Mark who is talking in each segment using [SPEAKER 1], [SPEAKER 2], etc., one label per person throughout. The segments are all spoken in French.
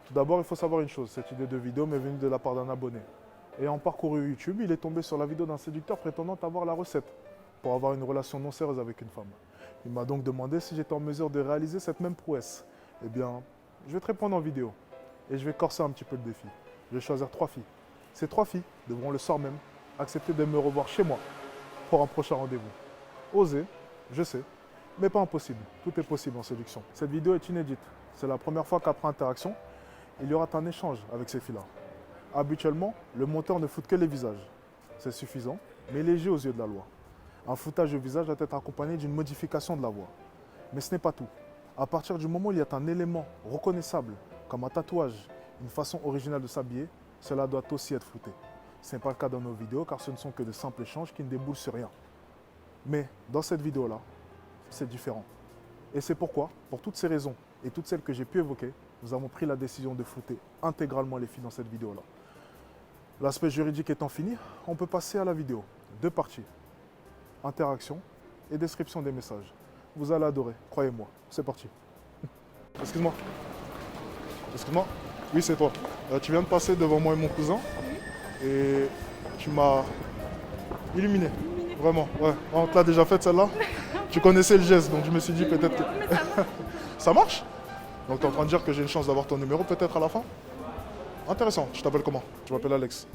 [SPEAKER 1] Tout d'abord, il faut savoir une chose, cette idée de vidéo m'est venue de la part d'un abonné. Ayant parcouru YouTube, il est tombé sur la vidéo d'un séducteur prétendant avoir la recette pour avoir une relation non sérieuse avec une femme. Il m'a donc demandé si j'étais en mesure de réaliser cette même prouesse. Eh bien, je vais te répondre en vidéo et je vais corser un petit peu le défi. Je vais choisir 3 filles. Ces 3 filles devront le soir même accepter de me revoir chez moi pour un prochain rendez-vous. Oser, je sais, mais pas impossible. Tout est possible en séduction. Cette vidéo est inédite. C'est la première fois qu'après interaction, il y aura un échange avec ces filles-là. Habituellement, le monteur ne foute que les visages. C'est suffisant, mais léger aux yeux de la loi. Un foutage de visage doit être accompagné d'une modification de la voix. Mais ce n'est pas tout. À partir du moment où il y a un élément reconnaissable, comme un tatouage, une façon originale de s'habiller, cela doit aussi être flouté. Ce n'est pas le cas dans nos vidéos car ce ne sont que de simples échanges qui ne déboulent sur rien. Mais dans cette vidéo-là, c'est différent. Et c'est pourquoi, pour toutes ces raisons et toutes celles que j'ai pu évoquer, nous avons pris la décision de flouter intégralement les filles dans cette vidéo-là. L'aspect juridique étant fini, on peut passer à la vidéo. 2 parties. Interaction et description des messages. Vous allez adorer, croyez-moi. C'est parti. Excuse-moi. Excuse-moi. Oui, c'est toi. Tu viens de passer devant moi et mon cousin et tu m'as illuminé. Vraiment, ouais. On te l'a déjà faite celle-là. Tu connaissais le geste, donc je me suis dit peut-être que... Ça marche? Donc tu es en train de dire que j'ai une chance d'avoir ton numéro peut-être à la fin? Intéressant. Je t'appelle comment? Je m'appelle Alex.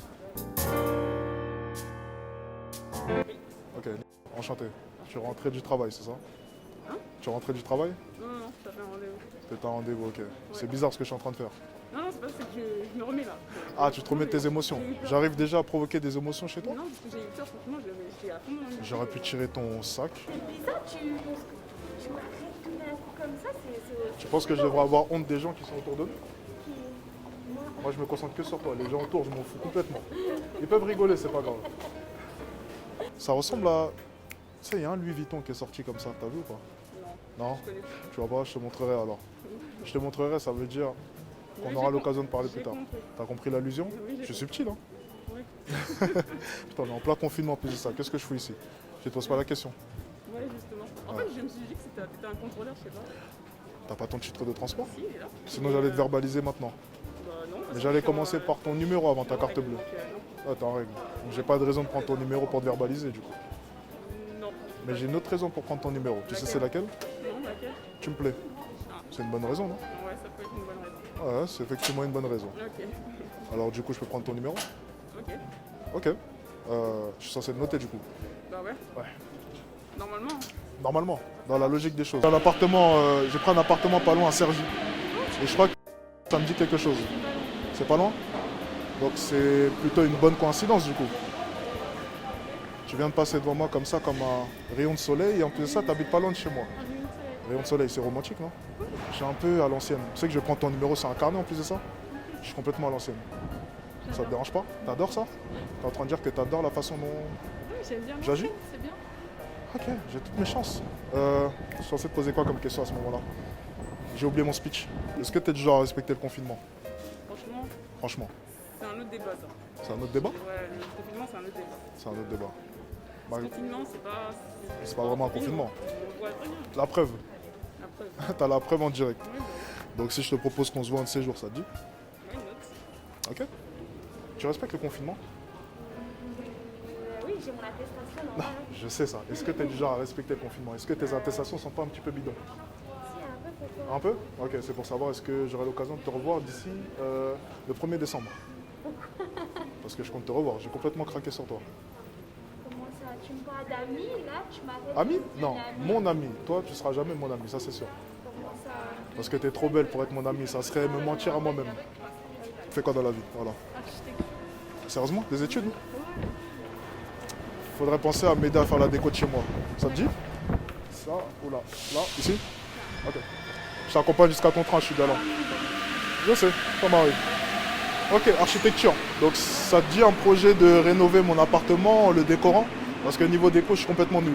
[SPEAKER 1] Ok, enchanté. Tu es rentré du travail, c'est ça?
[SPEAKER 2] Hein?
[SPEAKER 1] Tu es rentré du travail?
[SPEAKER 2] Non, ça fait un rendez-vous.
[SPEAKER 1] T'es un rendez-vous, ok. C'est bizarre ce que je suis en train de faire.
[SPEAKER 2] Non, c'est pas, c'est que je me remets là.
[SPEAKER 1] Ah, tu te remets de tes émotions.
[SPEAKER 2] J'ai eu peur.
[SPEAKER 1] J'arrive déjà à provoquer des émotions chez toi?
[SPEAKER 2] Non, parce que j'ai eu peur, franchement, j'étais à fond dans le-
[SPEAKER 1] J'aurais pu tirer ton sac.
[SPEAKER 3] C'est bizarre, tu m'arrêtes tout d'un coup comme ça, c'est...
[SPEAKER 1] Tu penses que je devrais avoir honte des gens qui sont autour de nous?
[SPEAKER 3] Moi,
[SPEAKER 1] Moi, je me concentre que sur toi. Les gens autour, je m'en fous complètement. Ils peuvent rigoler, c'est pas grave. Ça ressemble à... Tu sais, il y a un Louis Vuitton qui est sorti comme ça. T'as vu ou pas?
[SPEAKER 2] Non,
[SPEAKER 1] Non?
[SPEAKER 2] je connais pas.
[SPEAKER 1] Tu vois pas, je te montrerai alors. Je te montrerai, ça veut dire qu'on
[SPEAKER 2] Oui,
[SPEAKER 1] aura
[SPEAKER 2] j'ai
[SPEAKER 1] l'occasion de parler
[SPEAKER 2] j'ai
[SPEAKER 1] plus tard.
[SPEAKER 2] compris.
[SPEAKER 1] T'as compris l'allusion?
[SPEAKER 2] Oui, j'ai
[SPEAKER 1] Je suis subtil, hein?
[SPEAKER 2] Oui.
[SPEAKER 1] Putain, on est en plein confinement en plus de ça. Qu'est-ce que je fous ici? Je te pose pas la question.
[SPEAKER 2] Ouais, justement. En
[SPEAKER 1] Ouais.
[SPEAKER 2] fait, je me suis dit que t'étais un contrôleur, je sais pas.
[SPEAKER 1] T'as pas ton titre de transport?
[SPEAKER 2] Si, il est là.
[SPEAKER 1] Sinon, j'allais te verbaliser maintenant.
[SPEAKER 2] Bah non. parce
[SPEAKER 1] Mais
[SPEAKER 2] que
[SPEAKER 1] j'allais
[SPEAKER 2] je suis en-
[SPEAKER 1] commencer par ton numéro avant ta
[SPEAKER 2] je suis en
[SPEAKER 1] carte
[SPEAKER 2] règle,
[SPEAKER 1] bleue.
[SPEAKER 2] donc,
[SPEAKER 1] Ah, t'es en règle. Donc, j'ai pas de raison de prendre ton numéro pour te verbaliser du coup.
[SPEAKER 2] non.
[SPEAKER 1] Mais j'ai une autre raison pour prendre ton numéro. Tu sais c'est laquelle?
[SPEAKER 2] Non, laquelle?
[SPEAKER 1] Tu me plais.
[SPEAKER 2] Ah.
[SPEAKER 1] C'est une bonne raison, non?
[SPEAKER 2] Ouais, ça peut être une bonne raison.
[SPEAKER 1] Ouais, c'est effectivement une bonne raison.
[SPEAKER 2] Ok.
[SPEAKER 1] Alors du coup, je peux prendre ton numéro?
[SPEAKER 2] Ok.
[SPEAKER 1] Ok. Je suis censé le noter du coup.
[SPEAKER 2] Bah ouais.
[SPEAKER 1] Ouais.
[SPEAKER 2] Normalement.
[SPEAKER 1] Normalement, dans la logique des choses. J'ai pris un appartement pas loin à Cergy. Et je crois que ça me dit quelque chose. C'est pas loin? Donc c'est plutôt une bonne coïncidence du coup. Tu viens de passer devant moi comme ça, comme un rayon de soleil, et en plus de ça, t'habites pas loin de chez moi. Rayon de soleil, c'est romantique, non? Je suis un peu à l'ancienne. Tu sais que je prends ton numéro, c'est un carnet en plus de ça? Je suis complètement à l'ancienne. Ça te dérange pas? T'adores ça? T'es en train de dire que t'adores la façon dont...
[SPEAKER 2] Oui, j'aime bien.
[SPEAKER 1] J'agis?
[SPEAKER 2] l'ancienne, c'est bien.
[SPEAKER 1] Ok, j'ai toutes mes chances. Je suis censé te poser quoi comme question à ce moment-là? J'ai oublié mon speech. Est-ce que t'es du genre à respecter le confinement?
[SPEAKER 2] Franchement,
[SPEAKER 1] Franchement,
[SPEAKER 2] c'est un autre débat ça.
[SPEAKER 1] c'est un autre débat?
[SPEAKER 2] Ouais, le confinement, c'est un autre débat.
[SPEAKER 1] C'est un autre débat. Bah,
[SPEAKER 2] Le confinement, c'est pas.
[SPEAKER 1] c'est pas vraiment un confinement.
[SPEAKER 2] On voit très bien,
[SPEAKER 1] La preuve.
[SPEAKER 2] la preuve.
[SPEAKER 1] T'as la preuve en direct.
[SPEAKER 2] Oui, bah,
[SPEAKER 1] Donc si je te propose qu'on se voit un de ces jours, ça te dit?
[SPEAKER 2] why not?
[SPEAKER 1] Ok. Tu respectes le confinement?
[SPEAKER 3] oui, j'ai mon attestation,
[SPEAKER 1] Non,
[SPEAKER 3] non?
[SPEAKER 1] je sais ça. Est-ce que tu es du genre à respecter le confinement? Est-ce que tes attestations sont pas un petit peu bidons?
[SPEAKER 3] Si, un peu, pourquoi?
[SPEAKER 1] Un peu? Ok, c'est pour savoir est-ce que j'aurai l'occasion de te revoir d'ici le 1er décembre. Parce que je compte te revoir, j'ai complètement craqué sur toi.
[SPEAKER 3] Comment ça? Tu me parles d'amis, là? Tu m'arrêtes
[SPEAKER 1] Ami?
[SPEAKER 3] de me dire
[SPEAKER 1] Non,
[SPEAKER 3] ami.
[SPEAKER 1] mon ami. Toi, tu seras jamais mon ami, ça c'est sûr.
[SPEAKER 3] Comment ça?
[SPEAKER 1] Parce que tu es trop belle pour être mon ami, ça serait me mentir à moi-même. Tu fais quoi dans la vie? Voilà.
[SPEAKER 2] Architecte.
[SPEAKER 1] Sérieusement? Des études? Faudrait penser à m'aider à faire la déco de chez moi. Ça te dit? Ça, oula, là, ici? Ok. Je t'accompagne jusqu'à ton train, je suis galant. Je sais, ça m'arrive. Ok, architecture. Donc ça te dit un projet de rénover mon appartement en le décorant? Parce que niveau déco, je suis complètement nul.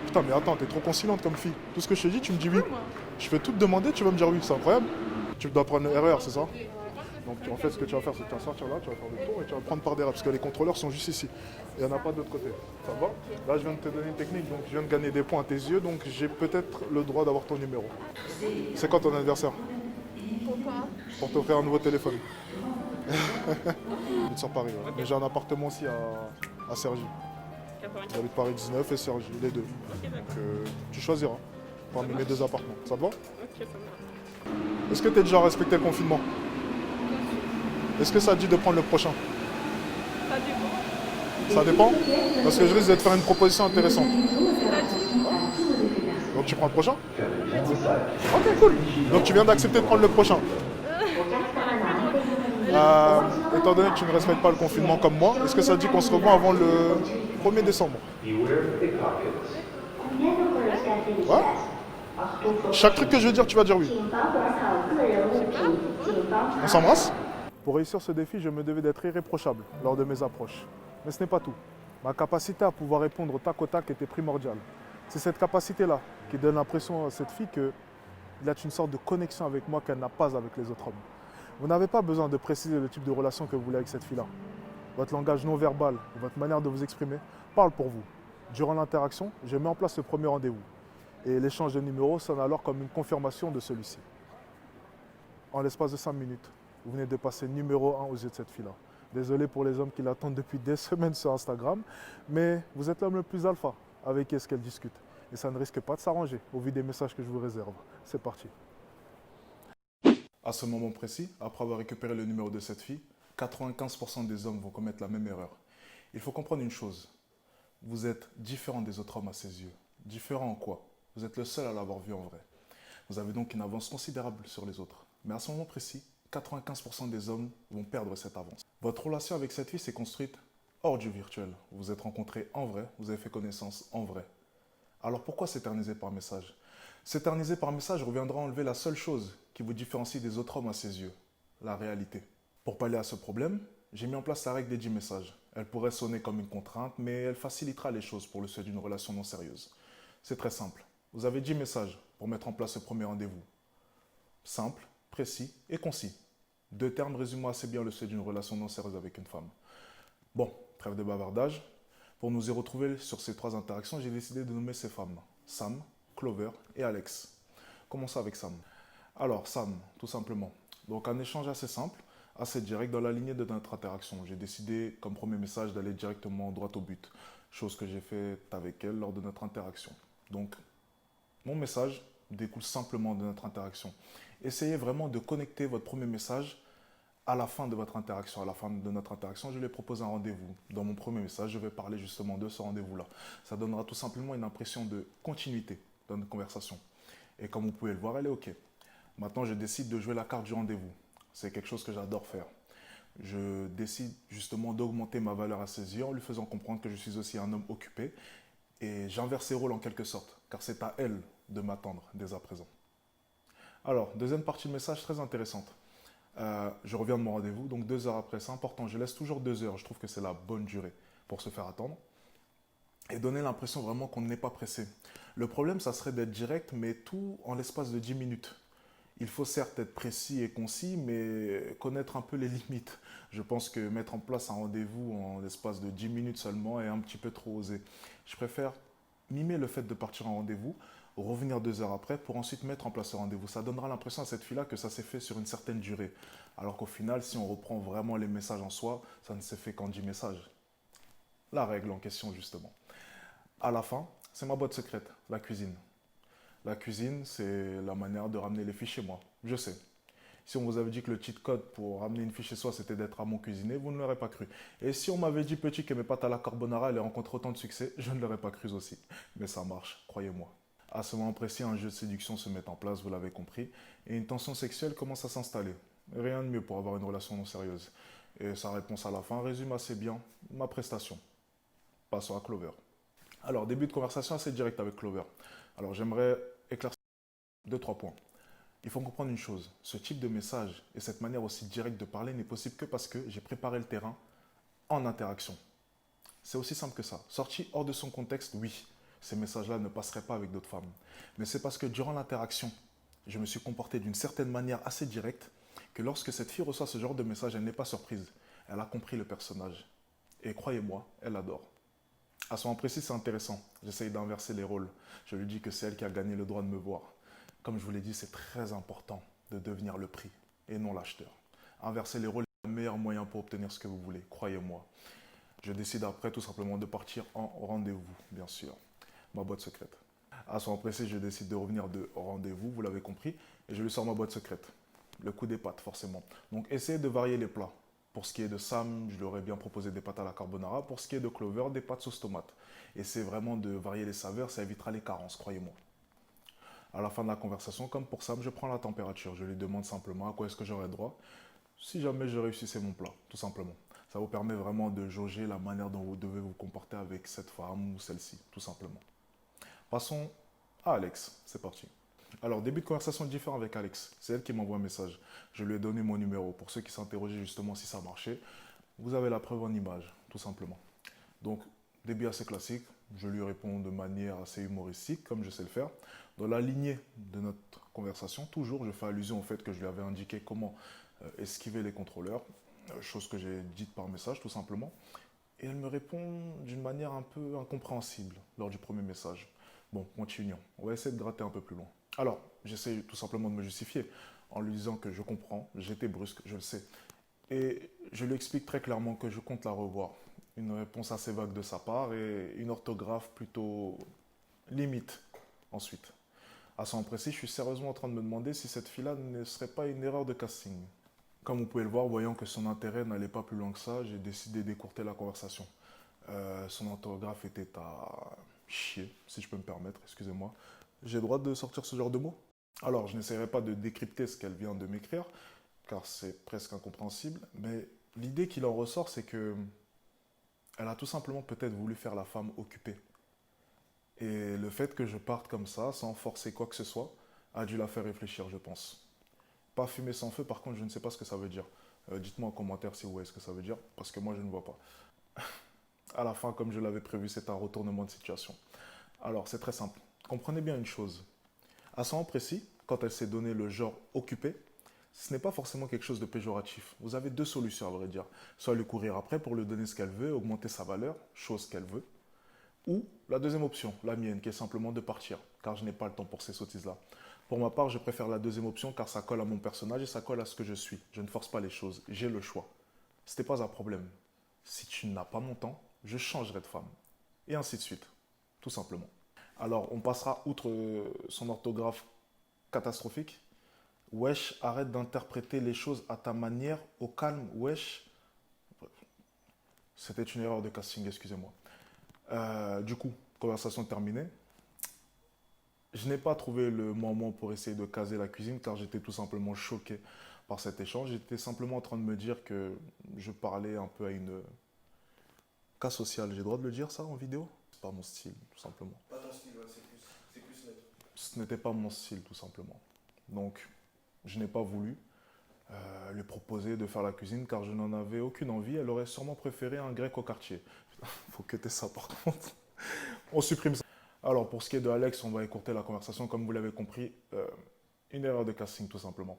[SPEAKER 1] Putain, mais attends, t'es trop conciliante comme fille. Tout ce que je te dis, tu me dis oui. Je vais tout te demander, tu vas me dire oui, c'est incroyable. Tu dois prendre le RER, c'est ça? Donc en fait, ce que tu vas faire, c'est que tu vas sortir là, tu vas faire le tour et tu vas le prendre par derrière, parce que les contrôleurs sont juste ici. Il n'y en a pas de l'autre côté. Ça va? Là, je viens de te donner une technique, donc je viens de gagner des points à tes yeux, donc j'ai peut-être le droit d'avoir ton numéro. C'est quand ton anniversaire?
[SPEAKER 3] Comment Pourquoi?
[SPEAKER 1] Pour t'offrir un nouveau téléphone. J'habite sur Paris, ouais. Mais j'ai un appartement aussi à Cergy.
[SPEAKER 2] 95.
[SPEAKER 1] J'habite Paris 19 et Cergy, les deux.
[SPEAKER 2] Ok, d'accord.
[SPEAKER 1] Donc tu choisiras parmi mes deux appartements. Ça te va?
[SPEAKER 2] Ok, ça me va.
[SPEAKER 1] Est-ce que tu es déjà respecté le confinement? Est-ce que ça te dit de prendre le prochain?
[SPEAKER 2] Ça dépend.
[SPEAKER 1] Ça dépend? Parce que je risque de te faire une proposition intéressante. Donc tu prends le prochain? Ok, cool. Donc tu viens d'accepter de prendre le prochain. Étant donné que tu ne respectes pas le confinement comme moi, est-ce que ça te dit qu'on se revoit avant le 1er décembre? Ouais? Chaque truc que je veux dire, tu vas dire oui. On s'embrasse? Pour réussir ce défi, je me devais d'être irréprochable lors de mes approches. Mais ce n'est pas tout. Ma capacité à pouvoir répondre au tac était primordiale. C'est cette capacité-là qui donne l'impression à cette fille qu'il y a une sorte de connexion avec moi qu'elle n'a pas avec les autres hommes. Vous n'avez pas besoin de préciser le type de relation que vous voulez avec cette fille-là. Votre langage non verbal, votre manière de vous exprimer parle pour vous. Durant l'interaction, je mets en place le premier rendez-vous. Et l'échange de numéros sonne alors comme une confirmation de celui-ci. En l'espace de 5 minutes, vous venez de passer numéro 1 aux yeux de cette fille-là. Désolé pour les hommes qui l'attendent depuis des semaines sur Instagram, mais vous êtes l'homme le plus alpha avec qui est-ce qu'elle discute. Et ça ne risque pas de s'arranger au vu des messages que je vous réserve. C'est parti. À ce moment précis, après avoir récupéré le numéro de cette fille, 95% des hommes vont commettre la même erreur. Il faut comprendre une chose. Vous êtes différent des autres hommes à ses yeux. Différent en quoi? Vous êtes le seul à l'avoir vu en vrai. Vous avez donc une avance considérable sur les autres. Mais à ce moment précis, 95% des hommes vont perdre cette avance. Votre relation avec cette fille s'est construite hors du virtuel. Vous vous êtes rencontrés en vrai, vous avez fait connaissance en vrai. Alors pourquoi s'éterniser par message? S'éterniser par message reviendra à enlever la seule chose qui vous différencie des autres hommes à ses yeux, la réalité. Pour pallier à ce problème, j'ai mis en place la règle des 10 messages. Elle pourrait sonner comme une contrainte, mais elle facilitera les choses pour le sujet d'une relation non sérieuse. C'est très simple. Vous avez 10 messages pour mettre en place ce premier rendez-vous. Simple, précis et concis. 2 termes résumant assez bien le sujet d'une relation non sérieuse avec une femme. Bon, trêve de bavardage. Pour nous y retrouver sur ces 3 interactions, j'ai décidé de nommer ces femmes. Sam, Clover et Alex. Commençons avec Sam. Alors, Sam, tout simplement. Donc, un échange assez simple, assez direct dans la lignée de notre interaction. J'ai décidé, comme premier message, d'aller directement droit au but. Chose que j'ai faite avec elle lors de notre interaction. Donc, mon message découle simplement de notre interaction. Essayez vraiment de connecter votre premier message à la fin de votre interaction. À la fin de notre interaction, je lui ai proposé un rendez-vous. Dans mon premier message, je vais parler justement de ce rendez-vous-là. Ça donnera tout simplement une impression de continuité dans notre conversation. Et comme vous pouvez le voir, elle est OK. Maintenant, je décide de jouer la carte du rendez-vous. C'est quelque chose que j'adore faire. Je décide justement d'augmenter ma valeur à ses yeux en lui faisant comprendre que je suis aussi un homme occupé. Et j'inverse ses rôles en quelque sorte, car c'est à elle de m'attendre dès à présent. Alors, deuxième partie de message très intéressante. Je reviens de mon rendez-vous, donc 2 heures après, c'est important. Je laisse toujours 2 heures, je trouve que c'est la bonne durée pour se faire attendre. Et donner l'impression vraiment qu'on n'est pas pressé. Le problème, ça serait d'être direct, mais tout en l'espace de 10 minutes. Il faut certes être précis et concis, mais connaître un peu les limites. Je pense que mettre en place un rendez-vous en l'espace de 10 minutes seulement est un petit peu trop osé. Je préfère mimer le fait de partir en rendez-vous, revenir 2 heures après pour ensuite mettre en place ce rendez-vous. Ça donnera l'impression à cette fille-là que ça s'est fait sur une certaine durée. Alors qu'au final, si on reprend vraiment les messages en soi, ça ne s'est fait qu'en 10 messages. La règle en question, justement. À la fin, c'est ma boîte secrète, la cuisine. La cuisine, c'est la manière de ramener les filles chez moi. Je sais. Si on vous avait dit que le cheat code pour ramener une fille chez soi, c'était d'être à mon cuisinier, vous ne l'aurez pas cru. Et si on m'avait dit petit que mes pâtes à la carbonara allaient rencontrer autant de succès, je ne l'aurais pas cru aussi. Mais ça marche, croyez-moi. À ce moment précis, un jeu de séduction se met en place, vous l'avez compris, et une tension sexuelle commence à s'installer. Rien de mieux pour avoir une relation non sérieuse. Et sa réponse à la fin résume assez bien ma prestation. Passons à Clover. Alors, début de conversation assez direct avec Clover. Alors, j'aimerais éclaircir 2-3 points. Il faut comprendre une chose, ce type de message et cette manière aussi directe de parler n'est possible que parce que j'ai préparé le terrain en interaction. C'est aussi simple que ça. Sorti hors de son contexte, oui, ces messages-là ne passeraient pas avec d'autres femmes. Mais c'est parce que durant l'interaction, je me suis comporté d'une certaine manière assez directe que lorsque cette fille reçoit ce genre de message, elle n'est pas surprise. Elle a compris le personnage. Et croyez-moi, elle adore. À ce moment précis, c'est intéressant. J'essaye d'inverser les rôles. Je lui dis que c'est elle qui a gagné le droit de me voir. Comme je vous l'ai dit, c'est très important de devenir le prix et non l'acheteur. Inverser les rôles est le meilleur moyen pour obtenir ce que vous voulez, croyez-moi. Je décide après tout simplement de partir en rendez-vous, bien sûr. Ma boîte secrète. À son précis, je décide de revenir de rendez-vous, vous l'avez compris, et je lui sors ma boîte secrète. Le coup des pâtes, forcément. Donc, essayez de varier les plats. Pour ce qui est de Sam, je lui aurais bien proposé des pâtes à la carbonara. Pour ce qui est de Clover, des pâtes sauce tomate. Essayez vraiment de varier les saveurs, ça évitera les carences, croyez-moi. À la fin de la conversation, comme pour Sam, je prends la température. Je lui demande simplement à quoi est-ce que j'aurais droit si jamais je réussissais mon plat, tout simplement. Ça vous permet vraiment de jauger la manière dont vous devez vous comporter avec cette femme ou celle-ci, tout simplement. Passons à Alex, c'est parti. Alors, début de conversation différent avec Alex. C'est elle qui m'envoie un message. Je lui ai donné mon numéro. Pour ceux qui s'interrogeaient justement si ça marchait, vous avez la preuve en image, tout simplement. Donc, début assez classique. Je lui réponds de manière assez humoristique, comme je sais le faire. Dans la lignée de notre conversation, toujours, je fais allusion au fait que je lui avais indiqué comment esquiver les contrôleurs, chose que j'ai dite par message, tout simplement. Et elle me répond d'une manière un peu incompréhensible lors du premier message. Bon, continuons. On va essayer de gratter un peu plus loin. Alors, j'essaie tout simplement de me justifier en lui disant que je comprends, j'étais brusque, je le sais. Et je lui explique très clairement que je compte la revoir. Une réponse assez vague de sa part et une orthographe plutôt limite ensuite. À son précis, je suis sérieusement en train de me demander si cette fille-là ne serait pas une erreur de casting. Comme vous pouvez le voir, voyant que son intérêt n'allait pas plus loin que ça, j'ai décidé d'écourter la conversation. Son orthographe était à chier, si je peux me permettre, excusez-moi. J'ai le droit de sortir ce genre de mots? Alors, je n'essaierai pas de décrypter ce qu'elle vient de m'écrire, car c'est presque incompréhensible, mais l'idée qu'il en ressort, c'est que elle a tout simplement peut-être voulu faire la femme occupée. Et le fait que je parte comme ça, sans forcer quoi que ce soit, a dû la faire réfléchir, je pense. Pas fumer sans feu, par contre, je ne sais pas ce que ça veut dire. Dites-moi en commentaire si vous voyez ce que ça veut dire, parce que moi, je ne vois pas. À la fin, comme je l'avais prévu, c'est un retournement de situation. Alors, c'est très simple. Comprenez bien une chose. À ce moment précis, quand elle s'est donné le genre occupé, ce n'est pas forcément quelque chose de péjoratif. Vous avez deux solutions, à vrai dire. Soit lui courir après pour lui donner ce qu'elle veut, augmenter sa valeur, chose qu'elle veut. Ou la deuxième option, la mienne, qui est simplement de partir, car je n'ai pas le temps pour ces sottises-là. Pour ma part, je préfère la deuxième option, car ça colle à mon personnage et ça colle à ce que je suis. Je ne force pas les choses, j'ai le choix. Ce n'est pas un problème. Si tu n'as pas mon temps, je changerai de femme. Et ainsi de suite, tout simplement. Alors, on passera outre son orthographe catastrophique. Wesh, arrête d'interpréter les choses à ta manière, au calme, wesh. C'était une erreur de casting, excusez-moi. Du coup, conversation terminée. Je n'ai pas trouvé le moment pour essayer de caser la cuisine car j'étais tout simplement choqué par cet échange. J'étais simplement en train de me dire que je parlais un peu à une cas social. J'ai le droit de le dire ça en vidéo? C'est pas mon style, tout simplement.
[SPEAKER 4] Pas ton style, ouais, c'est plus net.
[SPEAKER 1] Ce n'était pas mon style, tout simplement. Donc, je n'ai pas voulu lui proposer de faire la cuisine car je n'en avais aucune envie. Elle aurait sûrement préféré un grec au quartier. Faut que tu ça par contre. On supprime ça. Alors, pour ce qui est de Alex, on va écourter la conversation. Comme vous l'avez compris, une erreur de casting, tout simplement.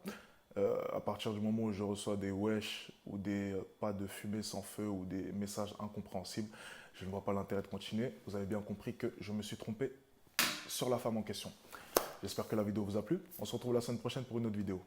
[SPEAKER 1] À partir du moment où je reçois des wesh ou des pas de fumée sans feu ou des messages incompréhensibles, je ne vois pas l'intérêt de continuer. Vous avez bien compris que je me suis trompé sur la femme en question. J'espère que la vidéo vous a plu. On se retrouve la semaine prochaine pour une autre vidéo.